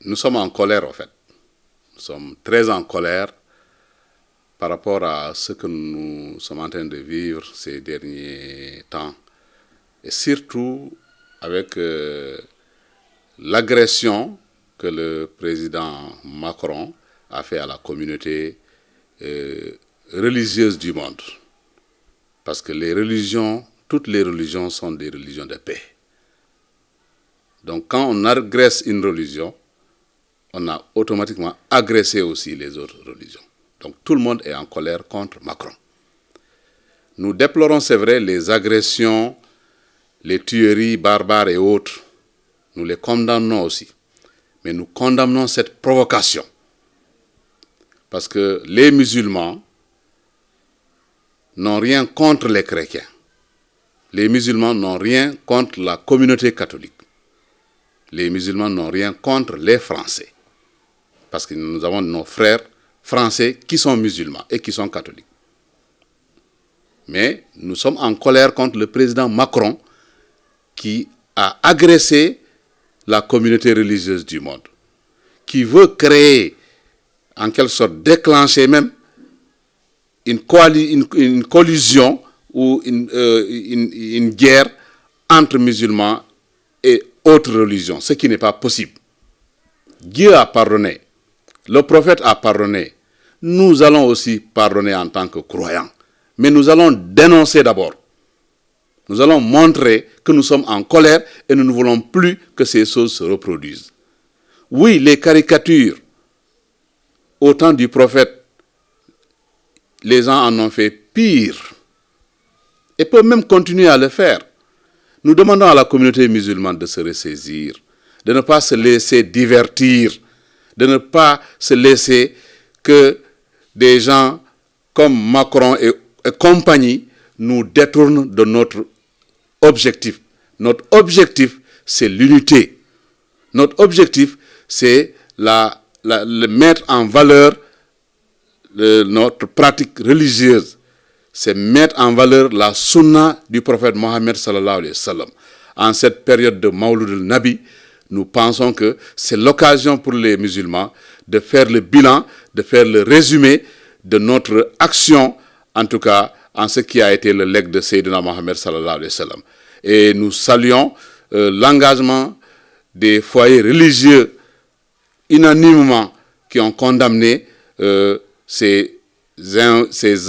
nous sommes en colère, en fait. Nous sommes très en colère par rapport à ce que nous sommes en train de vivre ces derniers temps. Et surtout avec l'agression que le président Macron a fait à la communauté religieuse du monde. Parce que les religions, toutes les religions sont des religions de paix. Donc quand on agresse une religion, on a automatiquement agressé aussi les autres religions. Donc tout le monde est en colère contre Macron. Nous déplorons, c'est vrai, les agressions, les tueries barbares et autres. Nous les condamnons aussi. Mais nous condamnons cette provocation. Parce que les musulmans n'ont rien contre les chrétiens. Les musulmans n'ont rien contre la communauté catholique. Les musulmans n'ont rien contre les Français. Parce que nous avons nos frères français qui sont musulmans et qui sont catholiques. Mais nous sommes en colère contre le président Macron qui a agressé la communauté religieuse du monde, qui veut créer, en quelque sorte, déclencher même une collision ou une guerre entre musulmans et autres religions, ce qui n'est pas possible. Dieu a pardonné, le prophète a pardonné, nous allons aussi pardonner en tant que croyants. Mais nous allons dénoncer d'abord. Nous allons montrer que nous sommes en colère et nous ne voulons plus que ces choses se reproduisent. Oui, les caricatures, au temps du prophète, les gens en ont fait pire et peuvent même continuer à le faire. Nous demandons à la communauté musulmane de se ressaisir, de ne pas se laisser divertir, de ne pas se laisser que des gens comme Macron et compagnie nous détournent de notre objectif. Notre objectif, c'est l'unité. Notre objectif, c'est le mettre en valeur notre pratique religieuse. C'est mettre en valeur la sunna du prophète Mohammed sallallahu alayhi wa sallam. En cette période de Mawlud al-Nabi, nous pensons que c'est l'occasion pour les musulmans de faire le bilan, de faire le résumé de notre action, en tout cas en ce qui a été le legs de Sayyidina Mohammed sallallahu alayhi wa sallam. Et nous saluons l'engagement des foyers religieux unanimement qui ont condamné ces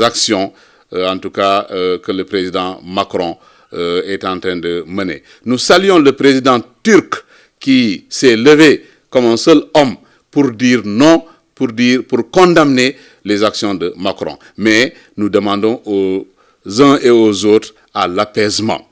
actions, en tout cas que le président Macron est en train de mener. Nous saluons le président turc qui s'est levé comme un seul homme pour dire non, pour condamner les actions de Macron. Mais nous demandons aux uns et aux autres à l'apaisement.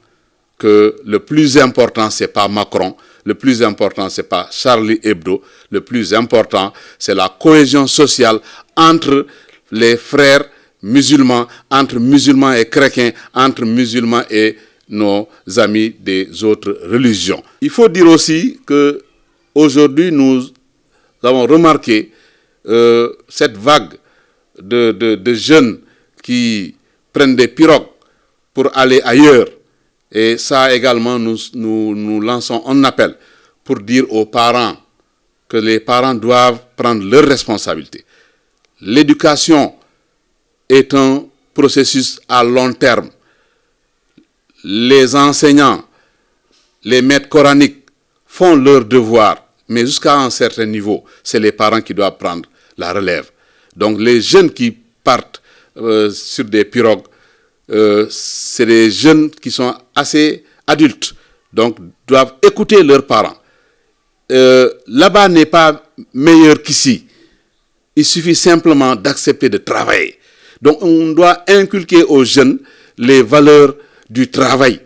Que le plus important, ce n'est pas Macron, le plus important, ce n'est pas Charlie Hebdo, le plus important, c'est la cohésion sociale entre les frères musulmans, entre musulmans et chrétiens, entre musulmans et nos amis des autres religions. Il faut dire aussi qu'aujourd'hui, nous avons remarqué cette vague de jeunes qui prennent des pirogues pour aller ailleurs. Et ça également, nous lançons un appel pour dire aux parents que les parents doivent prendre leurs responsabilités. L'éducation est un processus à long terme. Les enseignants, les maîtres coraniques font leur devoir, mais jusqu'à un certain niveau, c'est les parents qui doivent prendre la relève. Donc les jeunes qui partent sur des pirogues, c'est des jeunes qui sont assez adultes, donc doivent écouter leurs parents. Là-bas n'est pas meilleur qu'ici. Il suffit simplement d'accepter de travailler. Donc on doit inculquer aux jeunes les valeurs du travail.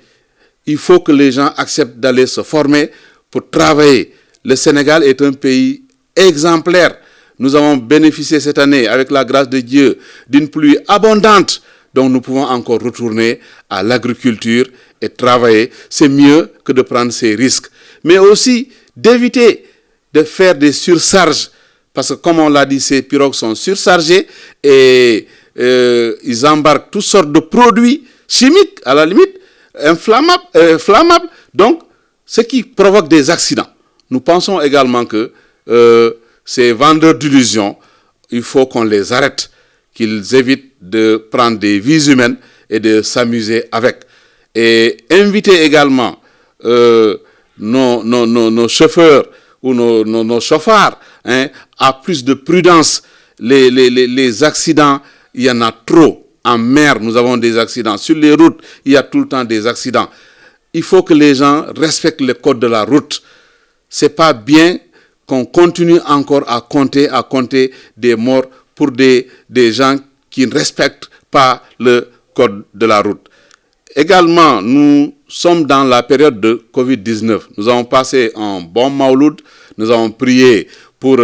Il faut que les gens acceptent d'aller se former pour travailler. Le Sénégal est un pays exemplaire. Nous avons bénéficié cette année, avec la grâce de Dieu, d'une pluie abondante. Donc nous pouvons encore retourner à l'agriculture et travailler. C'est mieux que de prendre ces risques. Mais aussi d'éviter de faire des surcharges. Parce que comme on l'a dit, ces pirogues sont surchargées et ils embarquent toutes sortes de produits chimiques, à la limite, inflammables. Donc, ce qui provoque des accidents. Nous pensons également que ces vendeurs d'illusions, il faut qu'on les arrête, qu'ils évitent de prendre des vies humaines et de s'amuser avec. Et inviter également nos chauffeurs ou nos chauffards à plus de prudence. Les accidents, il y en a trop. En mer, nous avons des accidents. Sur les routes, il y a tout le temps des accidents. Il faut que les gens respectent le code de la route. C'est pas bien qu'on continue encore à compter des morts pour des gens qui ne respectent pas le code de la route. Également, nous sommes dans la période de Covid-19. Nous avons passé un bon Mawlud. Nous avons prié pour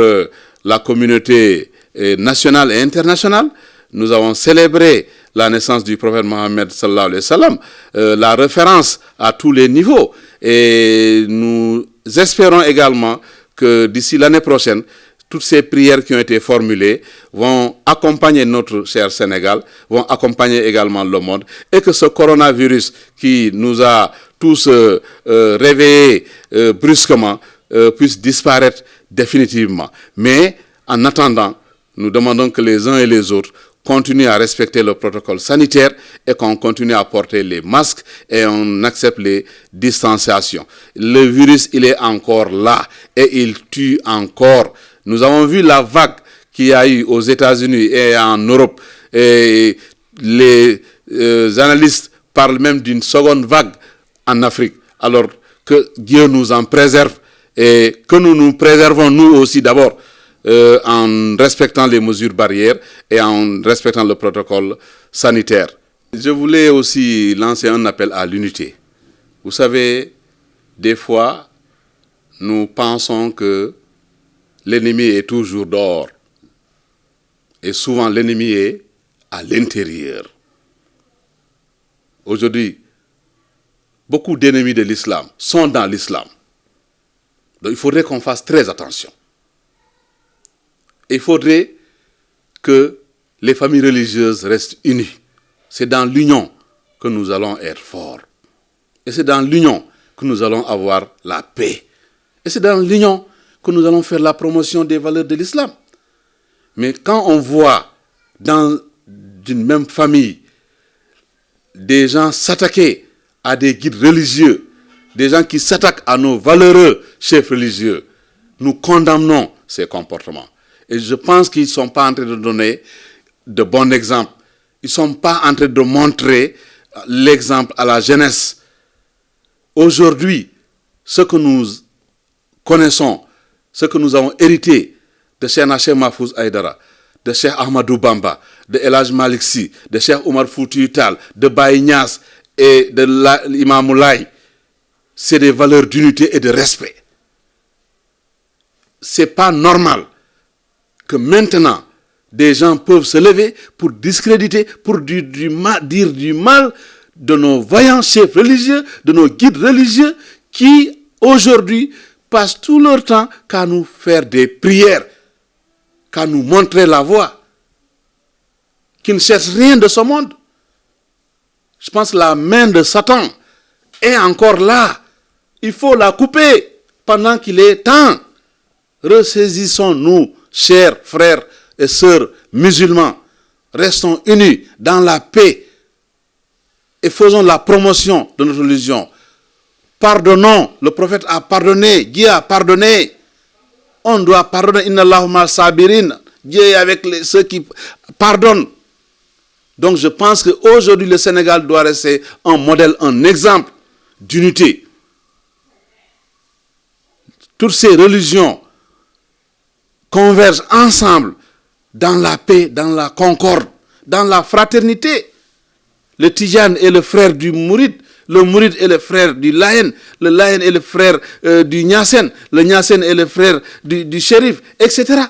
la communauté nationale et internationale. Nous avons célébré la naissance du prophète Mohammed sallallahu alayhi wa sallam, la référence à tous les niveaux. Et nous espérons également que d'ici l'année prochaine, toutes ces prières qui ont été formulées vont accompagner notre cher Sénégal, vont accompagner également le monde, et que ce coronavirus qui nous a tous réveillés brusquement puisse disparaître définitivement. Mais en attendant, nous demandons que les uns et les autres continuent à respecter le protocole sanitaire et qu'on continue à porter les masques et on accepte les distanciations. Le virus, il est encore là et il tue encore. Nous avons vu la vague qu'il y a eu aux États-Unis et en Europe. Et les analystes parlent même d'une seconde vague en Afrique. Alors que Dieu nous en préserve et que nous nous préservons nous aussi d'abord. En respectant les mesures barrières et en respectant le protocole sanitaire. Je voulais aussi lancer un appel à l'unité. Vous savez, des fois, nous pensons que l'ennemi est toujours dehors. Et souvent, l'ennemi est à l'intérieur. Aujourd'hui, beaucoup d'ennemis de l'islam sont dans l'islam. Donc, il faudrait qu'on fasse très attention. Il faudrait que les familles religieuses restent unies. C'est dans l'union que nous allons être forts. Et c'est dans l'union que nous allons avoir la paix. Et c'est dans l'union que nous allons faire la promotion des valeurs de l'islam. Mais quand on voit dans une même famille des gens s'attaquer à des guides religieux, des gens qui s'attaquent à nos valeureux chefs religieux, nous condamnons ces comportements. Et je pense qu'ils ne sont pas en train de donner de bons exemples. Ils ne sont pas en train de montrer l'exemple à la jeunesse. Aujourd'hui, ce que nous connaissons, ce que nous avons hérité de Cheikh Cheikh Mahfouz Aïdara, de Cheikh Ahmadou Bamba, de El Hadj Malick Sy, de Cheikh Oumar Foutiyou Tall, de Baye Niass et de l'imam Moulay, c'est des valeurs d'unité et de respect. Ce n'est pas normal que maintenant, des gens peuvent se lever pour discréditer, pour dire du mal de nos vaillants chefs religieux, de nos guides religieux, qui aujourd'hui passent tout leur temps qu'à nous faire des prières, qu'à nous montrer la voie, qui ne cherchent rien de ce monde. Je pense que la main de Satan est encore là. Il faut la couper pendant qu'il est temps. Ressaisissons-nous, chers frères et sœurs musulmans. Restons unis dans la paix et faisons la promotion de notre religion. Pardonnons, le prophète a pardonné, Dieu a pardonné. On doit pardonner, inna Allahumma sabirin. Dieu est avec ceux qui pardonnent. Donc je pense qu'aujourd'hui le Sénégal doit rester un modèle, un exemple d'unité. Toutes ces religions convergent ensemble dans la paix, dans la concorde, dans la fraternité. Le Tijane est le frère du Mouride, le Mouride est le frère du Layen, le Layen est le frère du Niassen, le Niassen est le frère du Chérif, etc.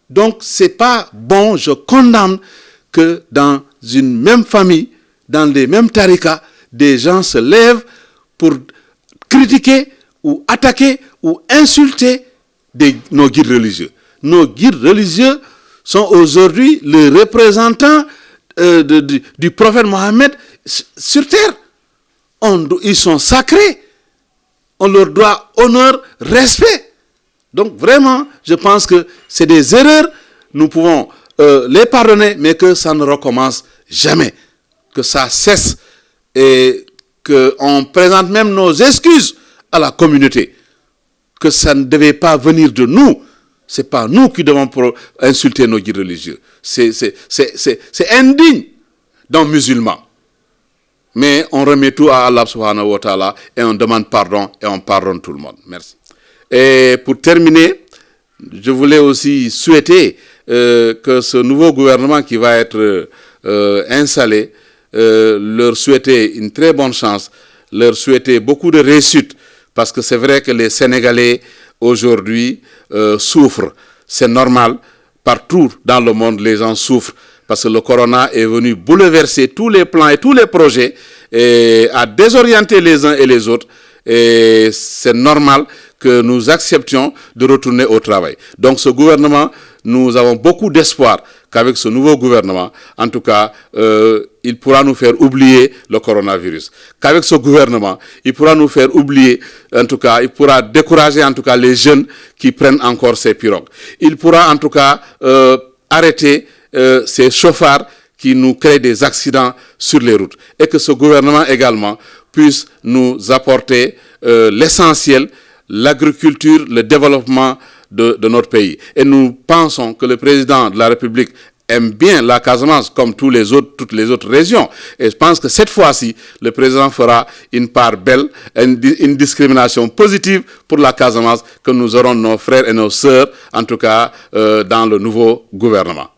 Donc ce n'est pas bon, je condamne que dans une même famille, dans les mêmes tarikas, des gens se lèvent pour critiquer ou attaquer ou insulter nos guides religieux. Nos guides religieux sont aujourd'hui les représentants du prophète Mohammed sur terre. Ils sont sacrés. On leur doit honneur, respect. Donc vraiment, je pense que c'est des erreurs, nous pouvons les pardonner, mais que ça ne recommence jamais, que ça cesse et qu'on présente même nos excuses à la communauté, que ça ne devait pas venir de nous. Ce n'est pas nous qui devons insulter nos guides religieux. C'est indigne d'un musulman. Mais on remet tout à Allah subhanahu wa ta'ala et on demande pardon et on pardonne tout le monde. Merci. Et pour terminer, je voulais aussi souhaiter que ce nouveau gouvernement qui va être installé, leur souhaiter une très bonne chance, leur souhaiter beaucoup de réussite, parce que c'est vrai que les Sénégalais aujourd'hui souffrent. C'est normal, partout dans le monde les gens souffrent, parce que le corona est venu bouleverser tous les plans et tous les projets et à désorienter les uns et les autres. Et c'est normal que nous acceptions de retourner au travail. Donc ce gouvernement, nous avons beaucoup d'espoir qu'avec ce nouveau gouvernement, en tout cas, il pourra nous faire oublier le coronavirus. Qu'avec ce gouvernement, il pourra nous faire oublier, en tout cas, il pourra décourager en tout cas les jeunes qui prennent encore ces pirogues. Il pourra en tout cas arrêter ces chauffards qui nous créent des accidents sur les routes. Et que ce gouvernement également puisse nous apporter l'essentiel, l'agriculture, le développement de notre pays. Et nous pensons que le président de la République aime bien la Casamance comme toutes les autres régions. Et je pense que cette fois-ci, le président fera une part belle, une discrimination positive pour la Casamance, que nous aurons nos frères et nos sœurs, en tout cas dans le nouveau gouvernement.